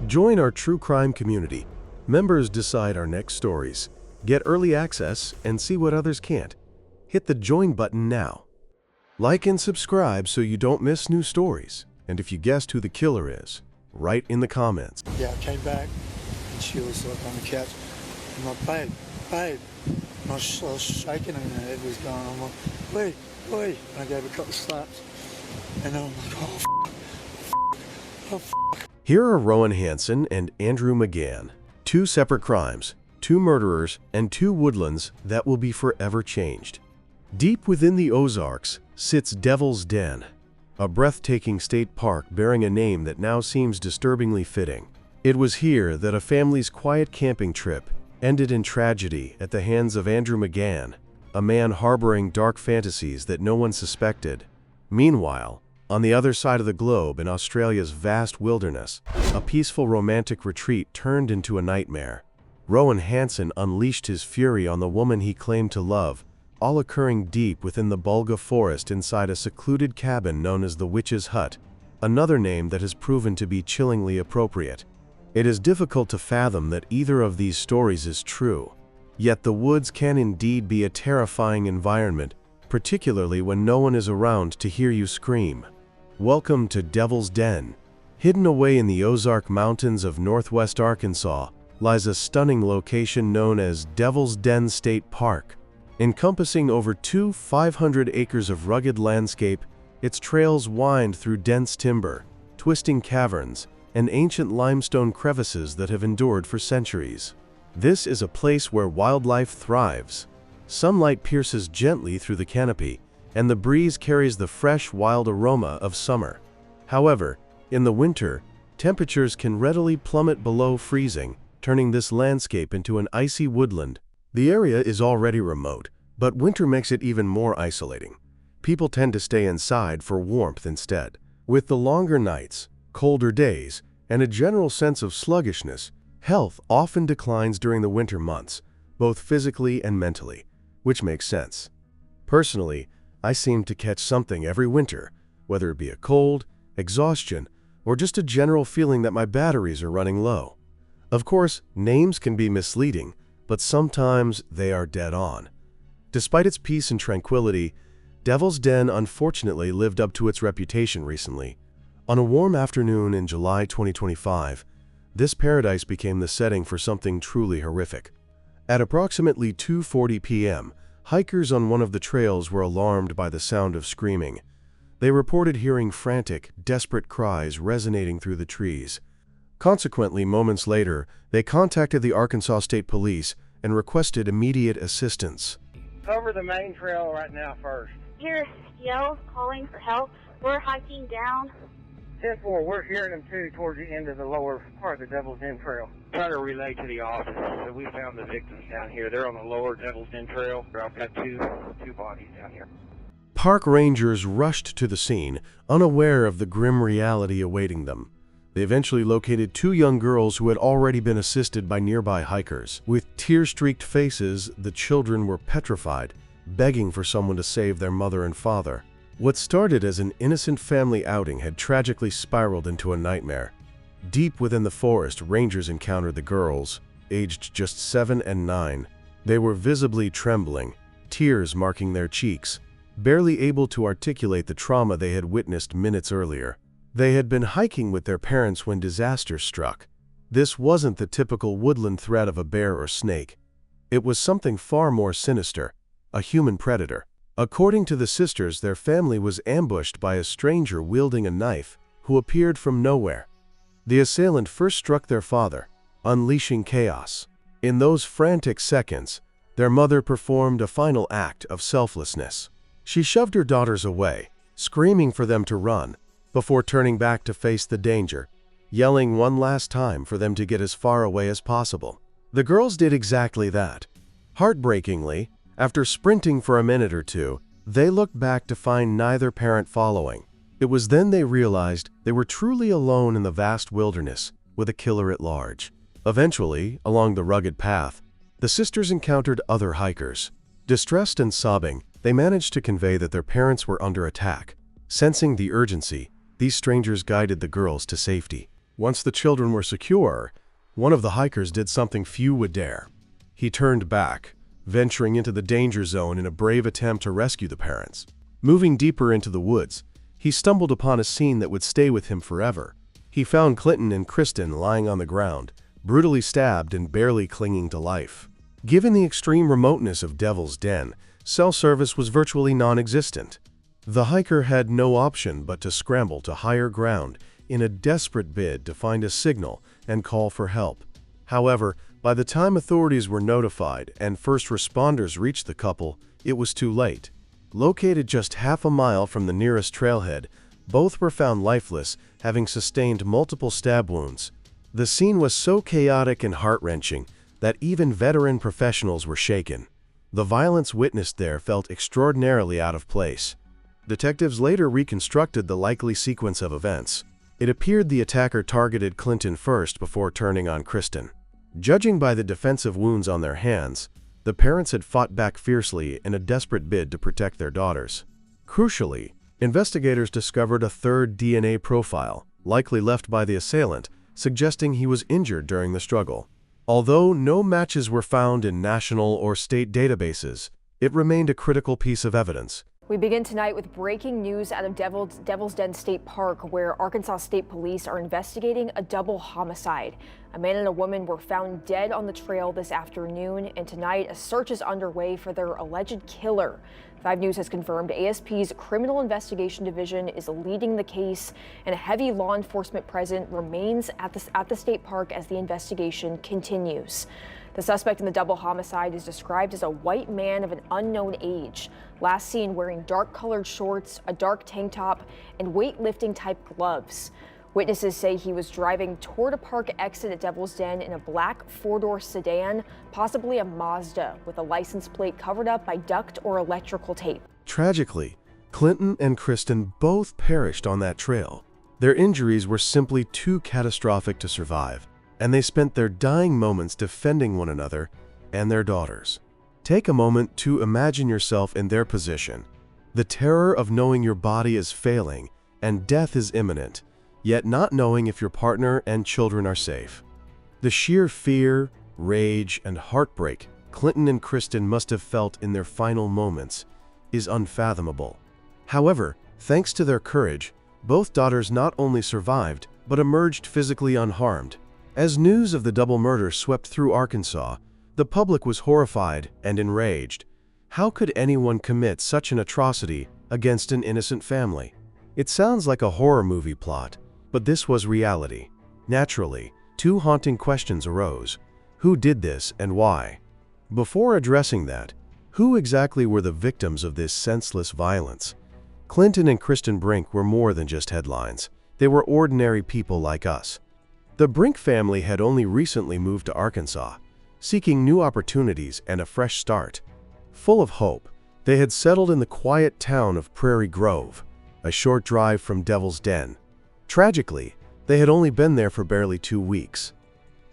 Join our true crime community. Members decide our next stories. Get early access and see what others can't. Hit the join button now. Like and subscribe so you don't miss new stories. And if you guessed who the killer is, write in the comments. Yeah, I came back and she was like on the couch. I'm like, babe. And I was shaking and her head was going. I'm like, wait. And I gave her a couple of slaps. And then I'm like, oh, f. Here are Rohen Hanson and Andrew McGann. Two separate crimes, two murderers, and two woodlands that will be forever changed. Deep within the Ozarks sits Devil's Den, a breathtaking state park bearing a name that now seems disturbingly fitting. It was here that a family's quiet camping trip ended in tragedy at the hands of Andrew McGann, a man harboring dark fantasies that no one suspected. Meanwhile, on the other side of the globe in Australia's vast wilderness, a peaceful romantic retreat turned into a nightmare. Rohen Hanson unleashed his fury on the woman he claimed to love, all occurring deep within the Bulga forest inside a secluded cabin known as the Witch's Hut, another name that has proven to be chillingly appropriate. It is difficult to fathom that either of these stories is true, yet the woods can indeed be a terrifying environment, particularly when no one is around to hear you scream. Welcome to Devil's Den. Hidden away in the Ozark Mountains of northwest Arkansas lies a stunning location known as Devil's Den State Park. Encompassing over 500 acres of rugged landscape, its trails wind through dense timber, twisting caverns, and ancient limestone crevices that have endured for centuries. This is a place where wildlife thrives. Sunlight pierces gently through the canopy, and the breeze carries the fresh, wild aroma of summer. However, in the winter, temperatures can readily plummet below freezing, turning this landscape into an icy woodland. The area is already remote, but winter makes it even more isolating. People tend to stay inside for warmth instead. With the longer nights, colder days, and a general sense of sluggishness, health often declines during the winter months, both physically and mentally, which makes sense. Personally, I seem to catch something every winter, whether it be a cold, exhaustion, or just a general feeling that my batteries are running low. Of course, names can be misleading, but sometimes they are dead on. Despite its peace and tranquility, Devil's Den unfortunately lived up to its reputation recently. On a warm afternoon in July 2025, this paradise became the setting for something truly horrific. At approximately 2:40 p.m., hikers on one of the trails were alarmed by the sound of screaming. They reported hearing frantic, desperate cries resonating through the trees. Consequently, moments later, they contacted the Arkansas State Police and requested immediate assistance. Cover the main trail right now first. Hear yells calling for help. We're hiking down. 10-4, we're hearing them too towards the end of the lower part of the Devil's Den Trail. Try to relay to the office that we found the victims down here. They're on the lower Devil's Den Trail. I've got two bodies down here. Park rangers rushed to the scene, unaware of the grim reality awaiting them. They eventually located two young girls who had already been assisted by nearby hikers. With tear-streaked faces, the children were petrified, begging for someone to save their mother and father. What started as an innocent family outing had tragically spiraled into a nightmare. Deep within the forest, rangers encountered the girls, aged just 7 and 9. They were visibly trembling, tears marking their cheeks, barely able to articulate the trauma they had witnessed minutes earlier. They had been hiking with their parents when disaster struck. This wasn't the typical woodland threat of a bear or snake. It was something far more sinister, a human predator. According to the sisters, their family was ambushed by a stranger wielding a knife who appeared from nowhere. The assailant first struck their father, unleashing chaos. In those frantic seconds, their mother performed a final act of selflessness. She shoved her daughters away, screaming for them to run, before turning back to face the danger, yelling one last time for them to get as far away as possible. The girls did exactly that. Heartbreakingly, after sprinting for a minute or two, they looked back to find neither parent following. It was then they realized they were truly alone in the vast wilderness, with a killer at large. Eventually, along the rugged path, the sisters encountered other hikers. Distressed and sobbing, they managed to convey that their parents were under attack. Sensing the urgency, these strangers guided the girls to safety. Once the children were secure, one of the hikers did something few would dare. He turned back, venturing into the danger zone in a brave attempt to rescue the parents. Moving deeper into the woods, he stumbled upon a scene that would stay with him forever. He found Clinton and Kristen lying on the ground, brutally stabbed and barely clinging to life. Given the extreme remoteness of Devil's Den, cell service was virtually non-existent. The hiker had no option but to scramble to higher ground in a desperate bid to find a signal and call for help. However, by the time authorities were notified and first responders reached the couple, it was too late. Located just half a mile from the nearest trailhead, both were found lifeless, having sustained multiple stab wounds. The scene was so chaotic and heart-wrenching that even veteran professionals were shaken. The violence witnessed there felt extraordinarily out of place. Detectives later reconstructed the likely sequence of events. It appeared the attacker targeted Clinton first before turning on Kristen. Judging by the defensive wounds on their hands, the parents had fought back fiercely in a desperate bid to protect their daughters. Crucially, investigators discovered a third DNA profile, likely left by the assailant, suggesting he was injured during the struggle. Although no matches were found in national or state databases, it remained a critical piece of evidence. We begin tonight with breaking news out of Devil's Den State Park, where Arkansas State Police are investigating a double homicide. A man and a woman were found dead on the trail this afternoon, and tonight a search is underway for their alleged killer. 5 News has confirmed ASP's Criminal Investigation Division is leading the case, and a heavy law enforcement presence remains at the state park as the investigation continues. The suspect in the double homicide is described as a white man of an unknown age, last seen wearing dark-colored shorts, a dark tank top, and weightlifting-type gloves. Witnesses say he was driving toward a park exit at Devil's Den in a black 4-door sedan, possibly a Mazda, with a license plate covered up by duct or electrical tape. Tragically, Clinton and Kristen both perished on that trail. Their injuries were simply too catastrophic to survive, and they spent their dying moments defending one another and their daughters. Take a moment to imagine yourself in their position. The terror of knowing your body is failing and death is imminent, yet not knowing if your partner and children are safe. The sheer fear, rage, and heartbreak Clinton and Kristen must have felt in their final moments is unfathomable. However, thanks to their courage, both daughters not only survived, but emerged physically unharmed. As news of the double murder swept through Arkansas, the public was horrified and enraged. How could anyone commit such an atrocity against an innocent family? It sounds like a horror movie plot, but this was reality. Naturally, 2 haunting questions arose. Who did this and why? Before addressing that, who exactly were the victims of this senseless violence? Clinton and Kristen Brink were more than just headlines. They were ordinary people like us. The Brink family had only recently moved to Arkansas, seeking new opportunities and a fresh start. Full of hope, they had settled in the quiet town of Prairie Grove, a short drive from Devil's Den. Tragically, they had only been there for barely 2 weeks.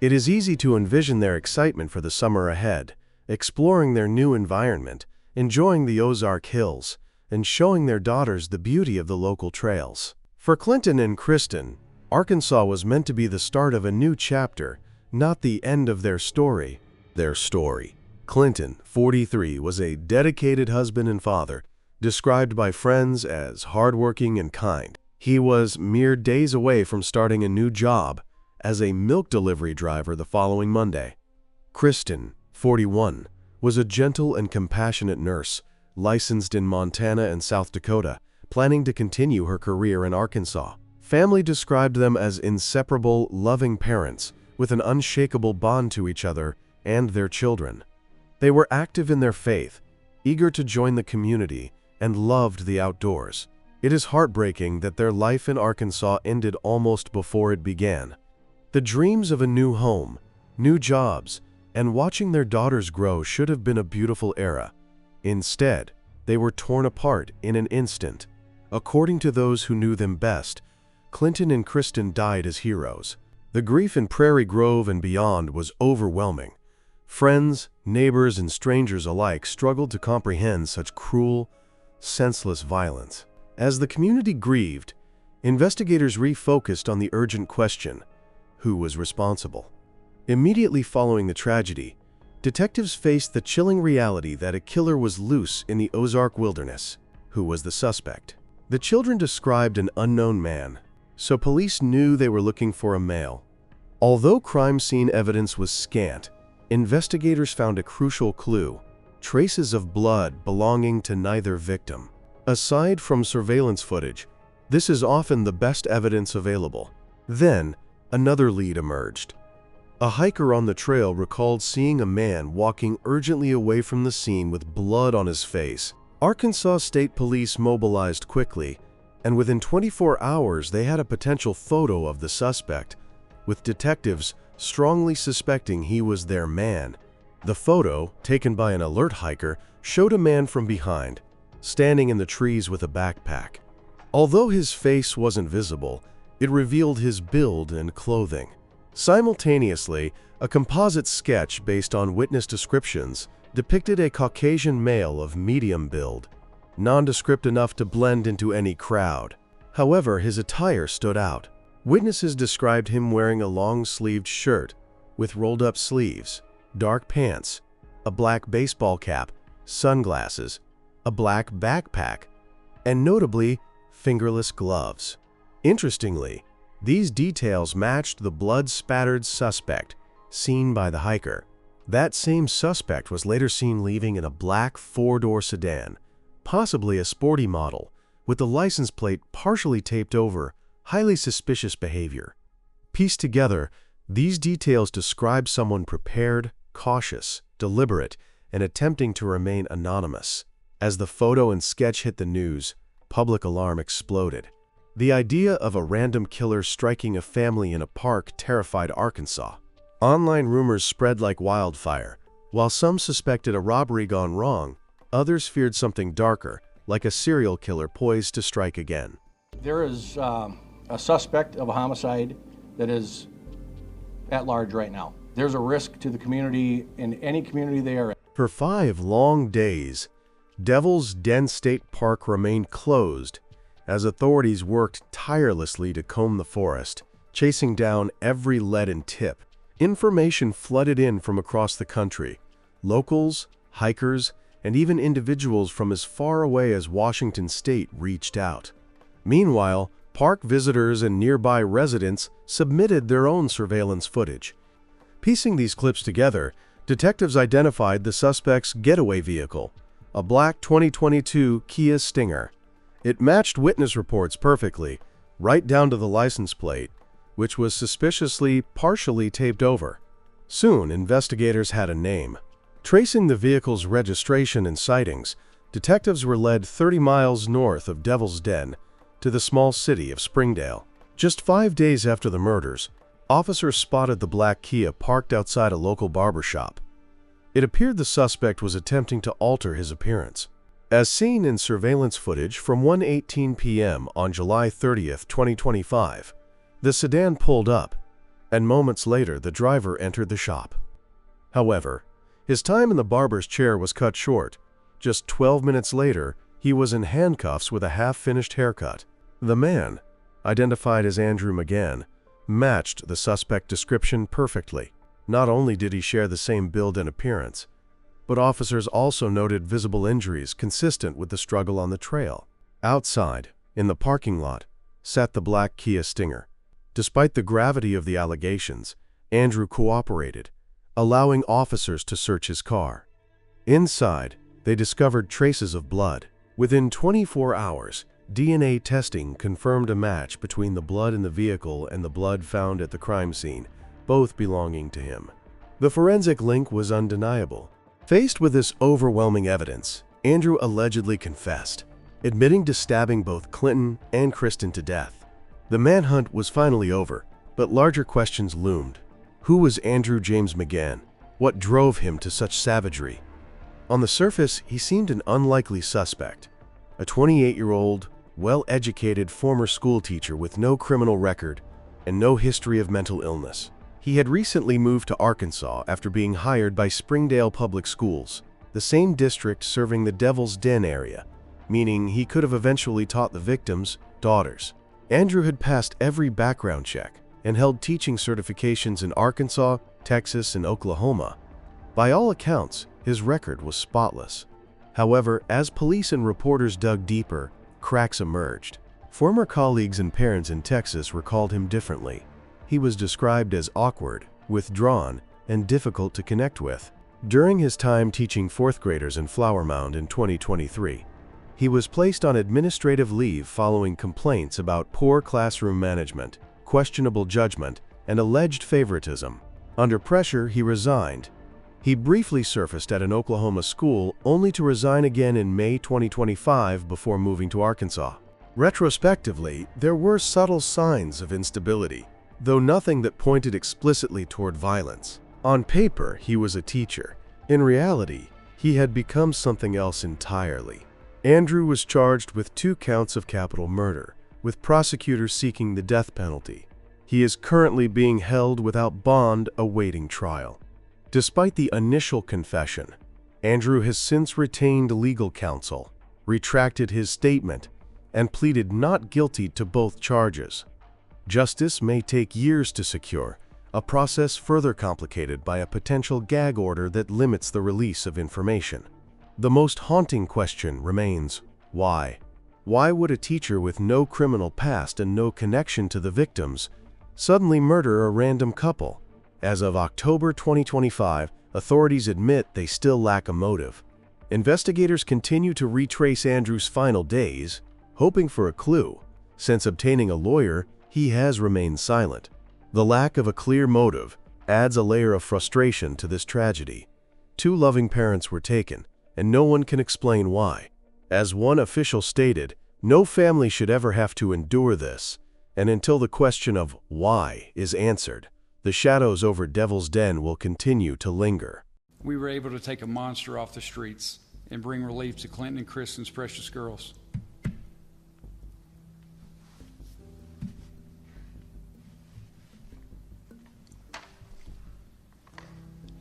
It is easy to envision their excitement for the summer ahead, exploring their new environment, enjoying the Ozark Hills, and showing their daughters the beauty of the local trails. For Clinton and Kristen, Arkansas was meant to be the start of a new chapter, not the end of their story. Clinton, 43, was a dedicated husband and father, described by friends as hardworking and kind. He was mere days away from starting a new job as a milk delivery driver the following Monday. Kristen, 41, was a gentle and compassionate nurse, licensed in Montana and South Dakota, planning to continue her career in Arkansas. Family described them as inseparable, loving parents with an unshakable bond to each other and their children. They were active in their faith, eager to join the community, and loved the outdoors. It is heartbreaking that their life in Arkansas ended almost before it began. The dreams of a new home, new jobs, and watching their daughters grow should have been a beautiful era. Instead, they were torn apart in an instant. According to those who knew them best, Clinton and Kristen died as heroes. The grief in Prairie Grove and beyond was overwhelming. Friends, neighbors, and strangers alike struggled to comprehend such cruel, senseless violence. As the community grieved, investigators refocused on the urgent question: who was responsible. Immediately following the tragedy, detectives faced the chilling reality that a killer was loose in the Ozark wilderness. Who was the suspect? The children described an unknown man, so police knew they were looking for a male. Although crime scene evidence was scant, investigators found a crucial clue: traces of blood belonging to neither victim. Aside from surveillance footage, this is often the best evidence available. Then, another lead emerged. A hiker on the trail recalled seeing a man walking urgently away from the scene with blood on his face. Arkansas State Police mobilized quickly, and within 24 hours they had a potential photo of the suspect, with detectives strongly suspecting he was their man. The photo, taken by an alert hiker, showed a man from behind, standing in the trees with a backpack. Although his face wasn't visible, it revealed his build and clothing. Simultaneously, a composite sketch based on witness descriptions depicted a Caucasian male of medium build, nondescript enough to blend into any crowd. However, his attire stood out. Witnesses described him wearing a long-sleeved shirt with rolled-up sleeves, dark pants, a black baseball cap, sunglasses, a black backpack, and notably, fingerless gloves. Interestingly, these details matched the blood-spattered suspect seen by the hiker. That same suspect was later seen leaving in a black four-door sedan, possibly a sporty model, with the license plate partially taped over. Highly suspicious behavior. Pieced together, these details describe someone prepared, cautious, deliberate, and attempting to remain anonymous. As the photo and sketch hit the news, public alarm exploded. The idea of a random killer striking a family in a park terrified Arkansas. Online rumors spread like wildfire. While some suspected a robbery gone wrong, others feared something darker, like a serial killer poised to strike again. There is a suspect of a homicide that is at large right now. There's a risk to the community in any community they are in. For 5 long days, Devil's Den State Park remained closed as authorities worked tirelessly to comb the forest, chasing down every lead and tip. Information flooded in from across the country. Locals, hikers, and even individuals from as far away as Washington State reached out. Meanwhile, park visitors and nearby residents submitted their own surveillance footage. Piecing these clips together, detectives identified the suspect's getaway vehicle, a black 2022 Kia Stinger. It matched witness reports perfectly, right down to the license plate, which was suspiciously partially taped over. Soon, investigators had a name. Tracing the vehicle's registration and sightings, detectives were led 30 miles north of Devil's Den to the small city of Springdale. Just 5 days after the murders, officers spotted the black Kia parked outside a local barber shop. It appeared the suspect was attempting to alter his appearance. As seen in surveillance footage from 1:18 p.m. on July 30th, 2025, the sedan pulled up, and moments later the driver entered the shop. However, his time in the barber's chair was cut short. Just 12 minutes later, he was in handcuffs with a half-finished haircut. The man, identified as Andrew McGann, matched the suspect description perfectly. Not only did he share the same build and appearance, but officers also noted visible injuries consistent with the struggle on the trail. Outside, in the parking lot, sat the black Kia Stinger. Despite the gravity of the allegations, Andrew cooperated, allowing officers to search his car. Inside, they discovered traces of blood. Within 24 hours, DNA testing confirmed a match between the blood in the vehicle and the blood found at the crime scene, both belonging to him. The forensic link was undeniable. Faced with this overwhelming evidence, Andrew allegedly confessed, admitting to stabbing both Clinton and Kristen to death. The manhunt was finally over, but larger questions loomed. Who was Andrew James McGann? What drove him to such savagery? On the surface, he seemed an unlikely suspect. A 28-year-old, well-educated former schoolteacher with no criminal record and no history of mental illness. He had recently moved to Arkansas after being hired by Springdale Public Schools, the same district serving the Devil's Den area, meaning he could have eventually taught the victims daughters. Andrew had passed every background check and held teaching certifications in Arkansas, Texas, and Oklahoma. By all accounts, his record was spotless. However, as police and reporters dug deeper, cracks emerged. Former colleagues and parents in Texas recalled him differently. He was described as awkward, withdrawn, and difficult to connect with. During his time teaching fourth graders in Flower Mound in 2023, he was placed on administrative leave following complaints about poor classroom management, questionable judgment, and alleged favoritism. Under pressure, he resigned. He briefly surfaced at an Oklahoma school only to resign again in May 2025 before moving to Arkansas. Retrospectively, there were subtle signs of instability, though nothing that pointed explicitly toward violence. On paper, he was a teacher. In reality, he had become something else entirely. Andrew was charged with 2 counts of capital murder, with prosecutors seeking the death penalty. He is currently being held without bond awaiting trial. Despite the initial confession, Andrew has since retained legal counsel, retracted his statement, and pleaded not guilty to both charges. Justice may take years to secure, a process further complicated by a potential gag order that limits the release of information. The most haunting question remains, why? Why would a teacher with no criminal past and no connection to the victims suddenly murder a random couple? As of October 2025, authorities admit they still lack a motive. Investigators continue to retrace Andrew's final days, hoping for a clue. Since obtaining a lawyer, he has remained silent. The lack of a clear motive adds a layer of frustration to this tragedy. 2 loving parents were taken, and no one can explain why. As one official stated, no family should ever have to endure this, and until the question of why is answered, the shadows over Devil's Den will continue to linger. We were able to take a monster off the streets and bring relief to Clinton and Kristen's precious girls.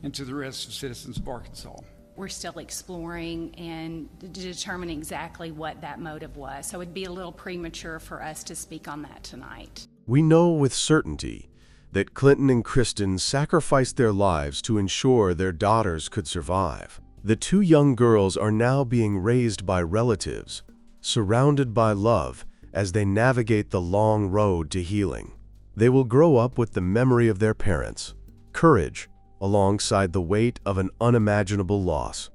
And to the rest of citizens of Arkansas. We're still exploring and determining exactly what that motive was, so it'd be a little premature for us to speak on that tonight. We know with certainty that Clinton and Kristen sacrificed their lives to ensure their daughters could survive. The 2 young girls are now being raised by relatives, surrounded by love as they navigate the long road to healing. They will grow up with the memory of their parents, courage, alongside the weight of an unimaginable loss.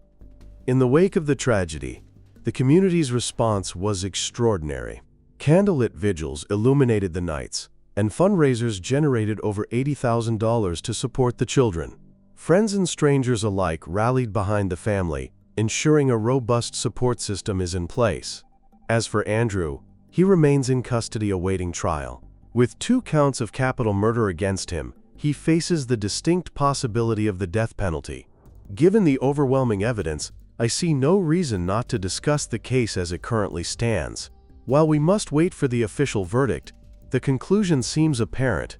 In the wake of the tragedy, the community's response was extraordinary. Candlelit vigils illuminated the nights, and fundraisers generated over $80,000 to support the children. Friends and strangers alike rallied behind the family, ensuring a robust support system is in place. As for Andrew, he remains in custody awaiting trial. With 2 counts of capital murder against him, he faces the distinct possibility of the death penalty. Given the overwhelming evidence, I see no reason not to discuss the case as it currently stands. While we must wait for the official verdict, the conclusion seems apparent.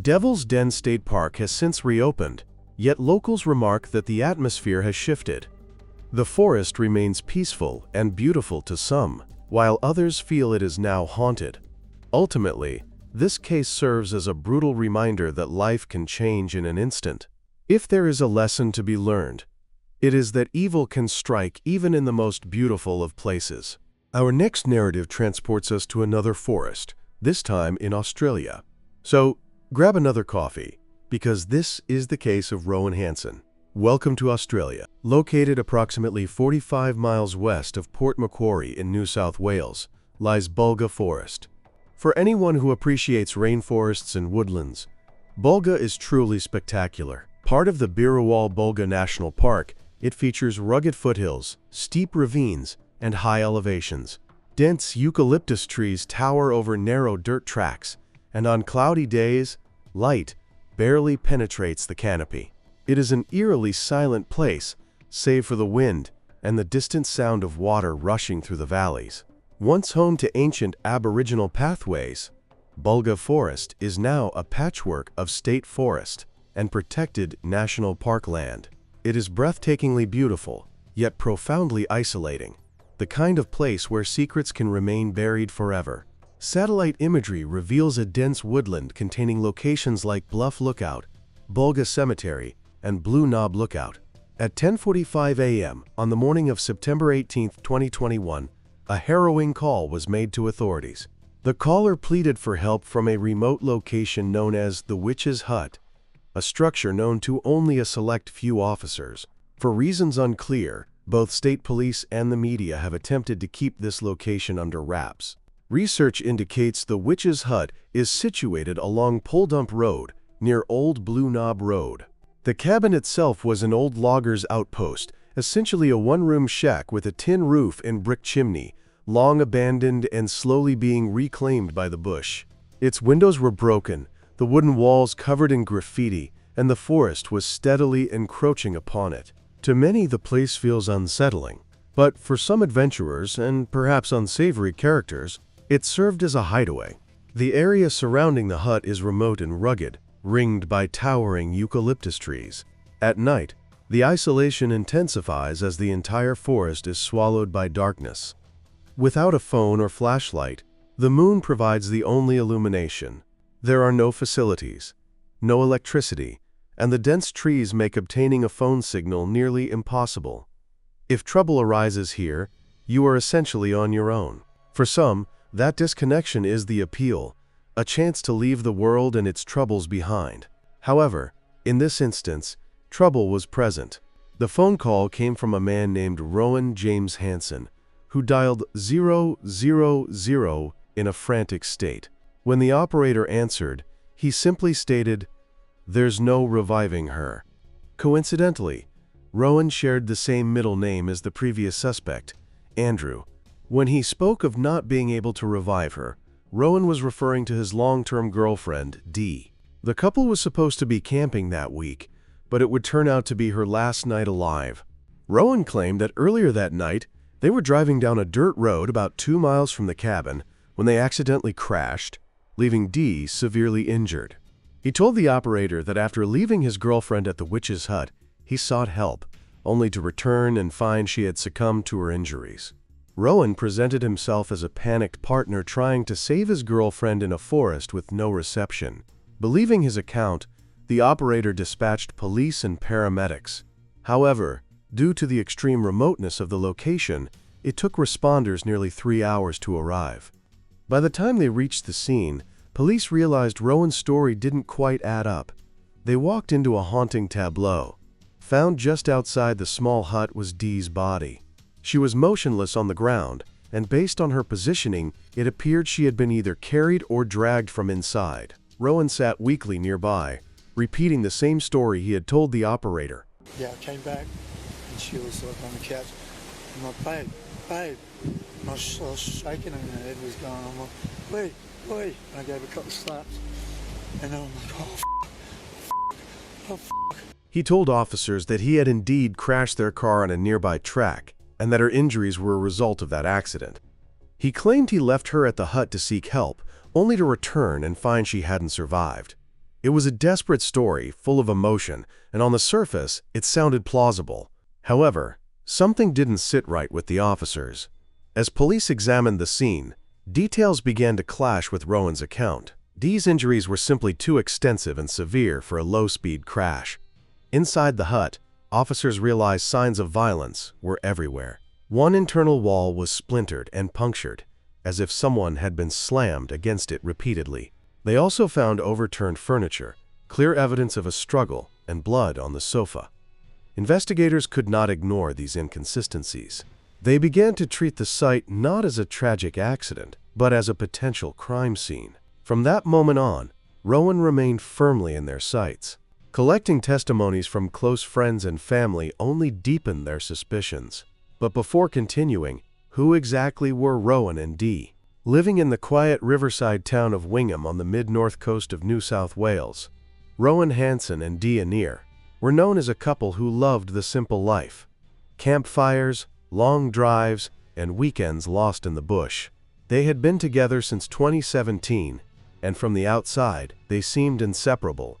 Devil's Den State Park has since reopened, yet locals remark that the atmosphere has shifted. The forest remains peaceful and beautiful to some, while others feel it is now haunted. Ultimately, this case serves as a brutal reminder that life can change in an instant. If there is a lesson to be learned, it is that evil can strike even in the most beautiful of places. Our next narrative transports us to another forest, this time in Australia. So, grab another coffee, because this is the case of Rohen Hanson. Welcome to Australia. Located approximately 45 miles west of Port Macquarie in New South Wales, lies Bulga Forest. For anyone who appreciates rainforests and woodlands, Bulga is truly spectacular. Part of the Birawal Bulga National Park, it features rugged foothills, steep ravines, and high elevations. Dense eucalyptus trees tower over narrow dirt tracks, and on cloudy days, light barely penetrates the canopy. It is an eerily silent place, save for the wind and the distant sound of water rushing through the valleys. Once home to ancient Aboriginal pathways, Bulga Forest is now a patchwork of state forest and protected national park land. It is breathtakingly beautiful, yet profoundly isolating, the kind of place where secrets can remain buried forever. Satellite imagery reveals a dense woodland containing locations like Bluff Lookout, Bulga Cemetery, and Blue Knob Lookout. At 10:45 a.m. on the morning of September 18, 2021, a harrowing call was made to authorities. The caller pleaded for help from a remote location known as the Witch's Hut, a structure known to only a select few officers. For reasons unclear, both state police and the media have attempted to keep this location under wraps. Research indicates the Witch's Hut is situated along Pole Dump Road, near Old Blue Knob Road. The cabin itself was an old logger's outpost, essentially a one-room shack with a tin roof and brick chimney, long abandoned and slowly being reclaimed by the bush. Its windows were broken, the wooden walls covered in graffiti, and the forest was steadily encroaching upon it. To many, the place feels unsettling, but for some adventurers and perhaps unsavory characters, it served as a hideaway. The area surrounding the hut is remote and rugged, ringed by towering eucalyptus trees. At night, the isolation intensifies as the entire forest is swallowed by darkness. Without a phone or flashlight, the moon provides the only illumination. There are no facilities, no electricity, and the dense trees make obtaining a phone signal nearly impossible. If trouble arises here, you are essentially on your own. For some, that disconnection is the appeal, a chance to leave the world and its troubles behind. However, in this instance, trouble was present. The phone call came from a man named Rohen James Hanson, who dialed 000 in a frantic state. When the operator answered, he simply stated, "There's no reviving her." Coincidentally, Rohen shared the same middle name as the previous suspect, Andrew. When he spoke of not being able to revive her, Rohen was referring to his long-term girlfriend, Dee. The couple was supposed to be camping that week, but it would turn out to be her last night alive. Rohen claimed that earlier that night, they were driving down a dirt road about 2 miles from the cabin when they accidentally crashed, leaving Dee severely injured. He told the operator that after leaving his girlfriend at the Witch's Hut, he sought help, only to return and find she had succumbed to her injuries. Rohen presented himself as a panicked partner trying to save his girlfriend in a forest with no reception. Believing his account, the operator dispatched police and paramedics. However, due to the extreme remoteness of the location, it took responders nearly 3 hours to arrive. By the time they reached the scene, police realized Rohen's story didn't quite add up. They walked into a haunting tableau. Found just outside the small hut was Dee's body. She was motionless on the ground, and based on her positioning, it appeared she had been either carried or dragged from inside. Rohen sat weakly nearby, repeating the same story he had told the operator. Yeah, I came back and she was like on the couch. I'm like, babe. And I was shaking and her head was going. I'm like, wait. And I gave her a couple of slaps. And then I'm like, oh, f***. He told officers that he had indeed crashed their car on a nearby track, and that her injuries were a result of that accident. He claimed he left her at the hut to seek help, only to return and find she hadn't survived. It was a desperate story, full of emotion, and on the surface, it sounded plausible. However, something didn't sit right with the officers. As police examined the scene, details began to clash with Rohen's account. Dee's injuries were simply too extensive and severe for a low-speed crash. Inside the hut, officers realized signs of violence were everywhere. One internal wall was splintered and punctured, as if someone had been slammed against it repeatedly. They also found overturned furniture, clear evidence of a struggle, and blood on the sofa. Investigators could not ignore these inconsistencies. They began to treat the site not as a tragic accident, but as a potential crime scene. From that moment on, Rohen remained firmly in their sights. Collecting testimonies from close friends and family only deepened their suspicions. But before continuing, who exactly were Rohen and Dee? Living in the quiet riverside town of Wingham on the mid-north coast of New South Wales, Rohen Hanson and Dee Anir were known as a couple who loved the simple life. Campfires, long drives, and weekends lost in the bush. They had been together since 2017, and from the outside, they seemed inseparable.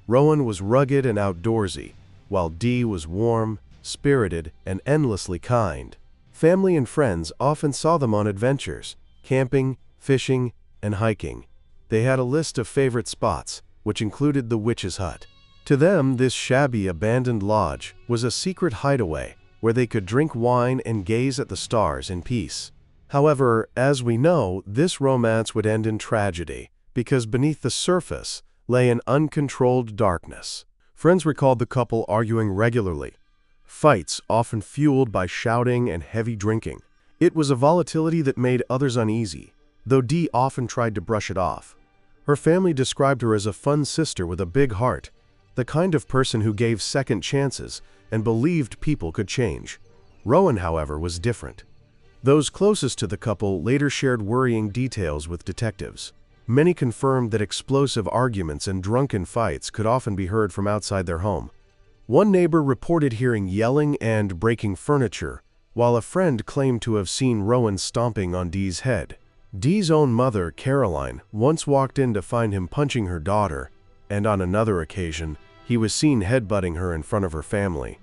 Rohen was rugged and outdoorsy, while Dee was warm, spirited, and endlessly kind. Family and friends often saw them on adventures, camping, fishing, and hiking. They had a list of favorite spots, which included the witch's hut. To them, this shabby, abandoned lodge was a secret hideaway where they could drink wine and gaze at the stars in peace. However, as we know, this romance would end in tragedy, because beneath the surface lay an uncontrolled darkness. Friends recalled the couple arguing regularly, fights often fueled by shouting and heavy drinking. It was a volatility that made others uneasy, though Dee often tried to brush it off. Her family described her as a fun sister with a big heart, the kind of person who gave second chances and believed people could change. Rohen, however, was different. Those closest to the couple later shared worrying details with detectives. Many confirmed that explosive arguments and drunken fights could often be heard from outside their home. One neighbor reported hearing yelling and breaking furniture, while a friend claimed to have seen Rohen stomping on Dee's head. Dee's own mother, Caroline, once walked in to find him punching her daughter, and on another occasion, he was seen headbutting her in front of her family.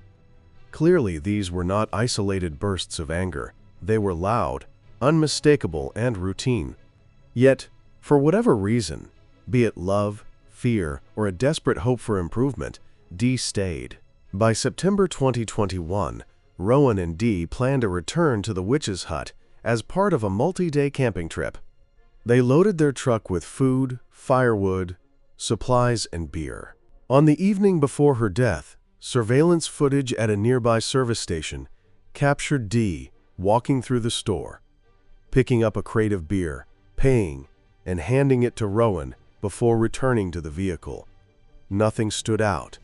Clearly, these were not isolated bursts of anger. They were loud, unmistakable, and routine. Yet, for whatever reason, be it love, fear, or a desperate hope for improvement, Dee stayed. By September 2021, Rohen and Dee planned a return to the witch's hut as part of a multi-day camping trip. They loaded their truck with food, firewood, supplies, and beer. On the evening before her death, surveillance footage at a nearby service station captured Dee walking through the store, picking up a crate of beer, paying, and handing it to Rohen before returning to the vehicle. Nothing stood out.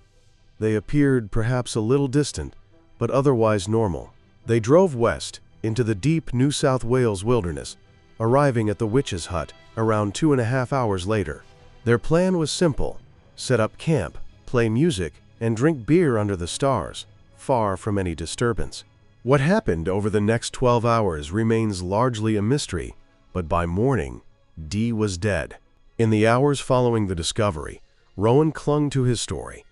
They appeared perhaps a little distant, but otherwise normal. They drove west into the deep New South Wales wilderness, arriving at the witch's hut around 2.5 hours later. Their plan was simple: set up camp, play music, and drink beer under the stars, far from any disturbance. What happened over the next 12 hours remains largely a mystery, but by morning, Dee was dead. In the hours following the discovery, Rohen clung to his story.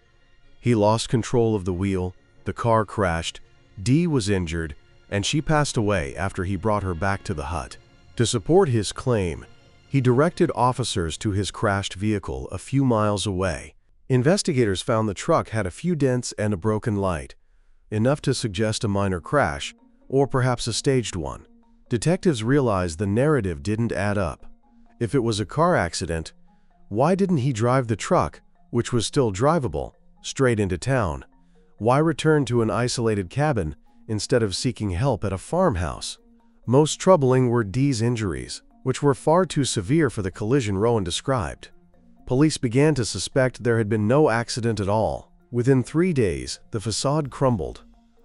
He lost control of the wheel, the car crashed, Dee was injured, and she passed away after he brought her back to the hut. To support his claim, he directed officers to his crashed vehicle a few miles away. Investigators found the truck had a few dents and a broken light, enough to suggest a minor crash, or perhaps a staged one. Detectives realized the narrative didn't add up. If it was a car accident, why didn't he drive the truck, which was still drivable, straight into town? Why return to an isolated cabin instead of seeking help at a farmhouse? Most troubling were Dee's injuries, which were far too severe for the collision Rohen described. Police began to suspect there had been no accident at all. Within 3 days, the facade crumbled.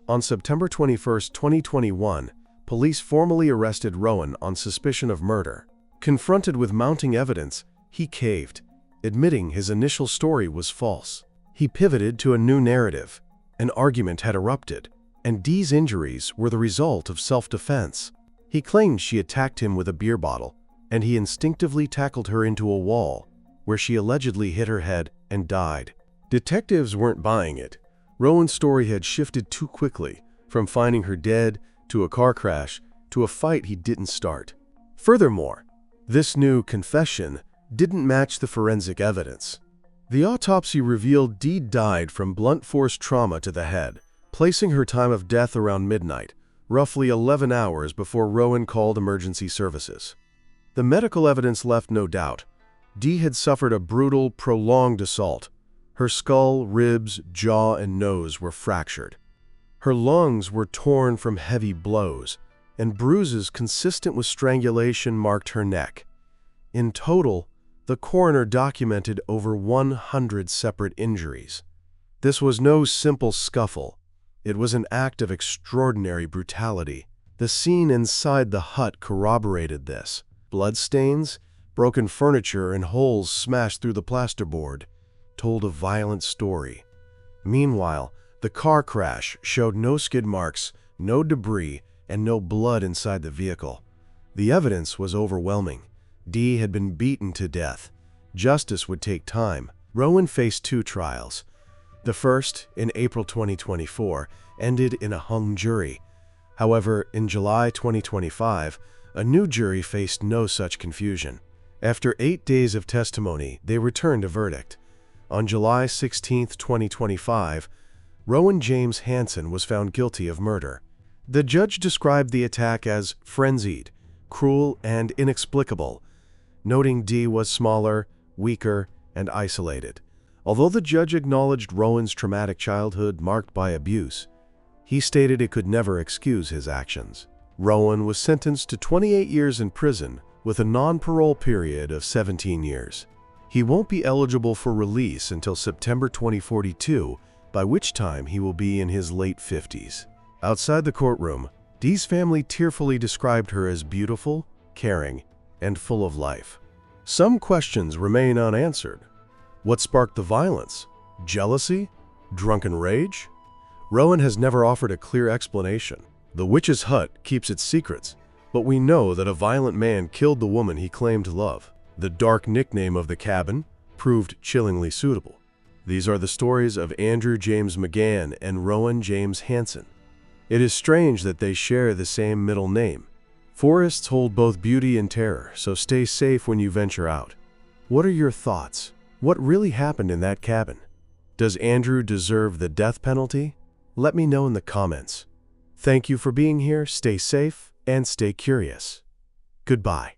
On September 21, 2021, police formally arrested Rohen on suspicion of murder. Confronted with mounting evidence, he caved, admitting his initial story was false. He pivoted to a new narrative. An argument had erupted, and Dee's injuries were the result of self-defense. He claimed she attacked him with a beer bottle, and he instinctively tackled her into a wall, where she allegedly hit her head and died. Detectives weren't buying it. Rohen's story had shifted too quickly, from finding her dead to a car crash to a fight he didn't start. Furthermore, this new confession didn't match the forensic evidence. The autopsy revealed Dee died from blunt force trauma to the head, placing her time of death around midnight, roughly 11 hours before Rohen called emergency services. The medical evidence left no doubt. Dee had suffered a brutal, prolonged assault. Her skull, ribs, jaw, and nose were fractured. Her lungs were torn from heavy blows, and bruises consistent with strangulation marked her neck. In total, the coroner documented over 100 separate injuries. This was no simple scuffle. It was an act of extraordinary brutality. The scene inside the hut corroborated this. Bloodstains, broken furniture, and holes smashed through the plasterboard told a violent story. Meanwhile, the car crash showed no skid marks, no debris, and no blood inside the vehicle. The evidence was overwhelming. Dee had been beaten to death. Justice would take time. Rohen faced 2 trials. The first, in April 2024, ended in a hung jury. However, in July 2025, a new jury faced no such confusion. After 8 days of testimony, they returned a verdict. On July 16, 2025, Rohen James Hanson was found guilty of murder. The judge described the attack as frenzied, cruel, and inexplicable, noting Dee was smaller, weaker, and isolated. Although the judge acknowledged Rohen's traumatic childhood marked by abuse, he stated it could never excuse his actions. Rohen was sentenced to 28 years in prison with a non-parole period of 17 years. He won't be eligible for release until September 2042, by which time he will be in his late 50s. Outside the courtroom, Dee's family tearfully described her as beautiful, caring, and full of life. Some questions remain unanswered. What sparked the violence? Jealousy? Drunken rage? Rohen has never offered a clear explanation. The witch's hut keeps its secrets, but we know that a violent man killed the woman he claimed to love. The dark nickname of the cabin proved chillingly suitable. These are the stories of Andrew James McGann and Rohen James Hanson. It is strange that they share the same middle name. Forests hold both beauty and terror, so stay safe when you venture out. What are your thoughts? What really happened in that cabin? Does Andrew deserve the death penalty? Let me know in the comments. Thank you for being here, stay safe, and stay curious. Goodbye.